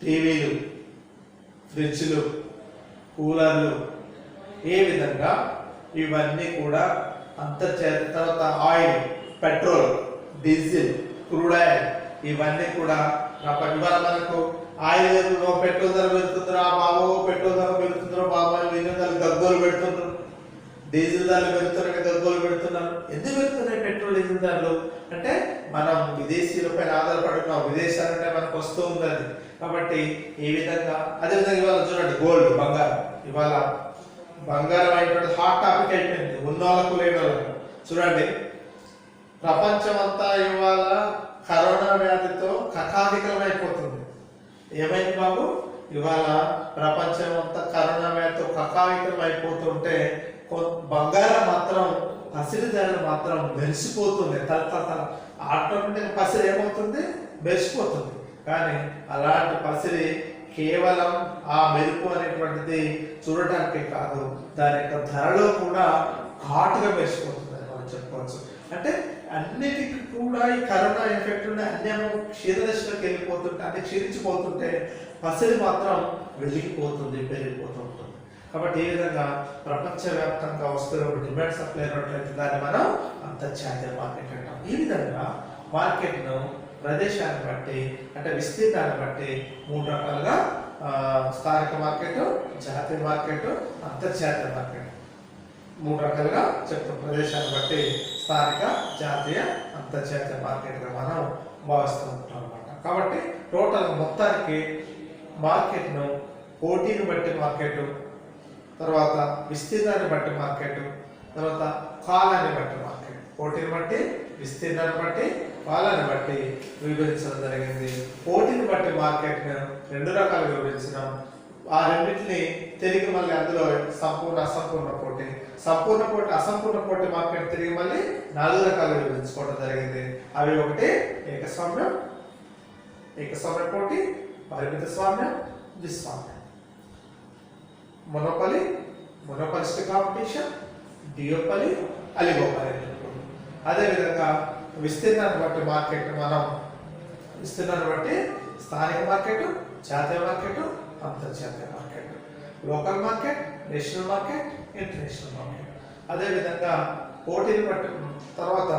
A: టీవీలు, ఫ్రిడ్జ్లు, కూలర్లు, ఏ విధంగా ఇవన్నీ కూడా అంతర్జాతీయ. తర్వాత oil, petrol, diesel, crude oil, ఇవన్నీ కూడా ఇవాళ మనకు ఆయిల్ పెట్రోల్ ధర పెరుగుతుందిరా బాబు, పెట్రోల్ ధర పెరుగుతుందిరా బాబు అని వినియోగదారులు గగ్గోలు పెడుతున్నారు. డీజిల్ ధరలు పెరుగుతున్నాయి, గగ్గోలు పెడుతున్నారు. ఎందుకు పెరుగుతున్నాయి పెట్రోల్ డీజిల్ ధరలు అంటే మనం విదేశీయులపై ఆధారపడి ఉన్నాం, విదేశాలంటే మనకు వస్తూ ఉంది కాబట్టి ఈ విధంగా. అదేవిధంగా ఇవాళ చూడండి గోల్డ్, బంగారం. ఇవాళ బంగారం అయినటువంటి హాట్ టాపిక్ అయిపోయింది ఉన్నోళ్ళకు లేని వాళ్ళకు. చూడండి ప్రపంచం అంతా ఇవాళ కరోనా వ్యాధితో కకావికలం అయిపోతుంది. ఏమైంది బాబు? ఇవాళ ప్రపంచం అంతా కరోనా వ్యాధితో కకావికలం అయిపోతుంటే బంగారం మాత్రం, పసిడి ధరలు మాత్రం మెరిసిపోతుంది. తల ఆటోమేటిక్ పసిడి ఏమవుతుంది? మెరిసిపోతుంది. కానీ అలాంటి పసిడి కేవలం ఆ మెరుపు అనేటువంటిది చూడటానికి కాదు, దాని యొక్క ధరలో కూడా ఘాటుగా మెరిసిపోతుంది అని మనం చెప్పుకోవచ్చు. అంటే అన్నిటికీ కూడా ఈ కరోనా ఎఫెక్ట్ ఉన్న అన్యము క్షీరదశలోకి వెళ్ళిపోతుంటే, అంటే క్షీణించిపోతుంటే పసిడి మాత్రం వెలిగిపోతుంది, పెరిగిపోతూ ఉంటుంది. కాబట్టి ఈ విధంగా ప్రపంచవ్యాప్తంగా వస్తున్న డిమాండ్ సప్లై అయినట్లయితే దాన్ని మనం అంతర్జాతీయ మార్కెట్ అంటాం. ఈ విధంగా మార్కెట్ను ప్రదేశాన్ని బట్టి అంటే విస్తీర్ణాన్ని బట్టి మూడు రకాలుగా స్థానిక మార్కెట్, జాతీయ మార్కెట్, అంతర్జాతీయ మార్కెట్ మూడు రకాలుగా చెప్తాం. ప్రదేశాన్ని బట్టి స్థానిక, జాతీయ, అంతర్జాతీయ మార్కెట్గా మనం భావిస్తూ ఉంటాం అన్నమాట. కాబట్టి టోటల్ మొత్తానికి మార్కెట్ను పోటీని బట్టి మార్కెట్, తర్వాత విస్తీర్ణాన్ని బట్టి మార్కెట్, తర్వాత కాలాన్ని బట్టి మార్కెట్. పోటీని బట్టి, విస్తీర్ణాన్ని బట్టి, కాలాన్ని బట్టి విభజించడం జరిగింది. పోటీని బట్టి మార్కెట్ను రెండు రకాలుగా విభజించినాం. ఆ రెండింటిని తిరిగి మళ్ళీ అందులో సంపూర్ణ, అసంపూర్ణ పోటీ, సంపూర్ణ పోటీ, అసంపూర్ణ పోటీ మార్కెట్ తిరిగి మళ్ళీ 4 రకాలుగా విభజించుకోవడం జరిగింది. అవి ఒకటి ఏకస్వామ్యం, ఏకస్వామ్య పోటీ, పరిమిత స్వామ్యం, ద్విస్వామ్యం. Monopoly, మొనోపలిస్టిక్ competition, డియోపలి, అలిగోపలి. అదేవిధంగా విస్తీర్ణాన్ని బట్టి మార్కెట్ మనం విస్తీర్ణాన్ని బట్టి స్థానిక మార్కెట్, జాతీయ మార్కెట్, అంతర్జాతీయ market, local market, national market, international market. అదేవిధంగా పోటీని బట్టి, తర్వాత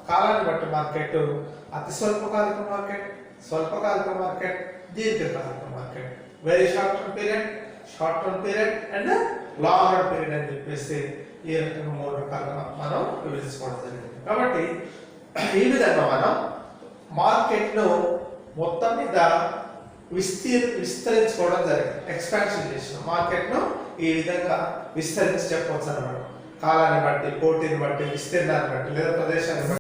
A: కాలాన్ని బట్టి మార్కెట్ అతి స్వల్పకాలిక మార్కెట్, స్వల్పకాలిక మార్కెట్, దీర్ఘకాలిక market, very short term period, short term period and long run period అని చెప్పేసి ఈ రకంగా 3 రకాలుగా మనం విభజించుకోవడం జరిగింది. కాబట్టి ఈ విధంగా మనం మార్కెట్ను మొత్తం మీద విస్తరించుకోవడం జరిగింది, ఎక్స్పాన్షన్ చేసిన మార్కెట్ను ఈ విధంగా విస్తరించి చెప్పవచ్చు అన్నమాట. కాలాన్ని బట్టి, పోటీని బట్టి, విస్తీర్ణాన్ని బట్టి లేదా ప్రదేశాన్ని బట్టి.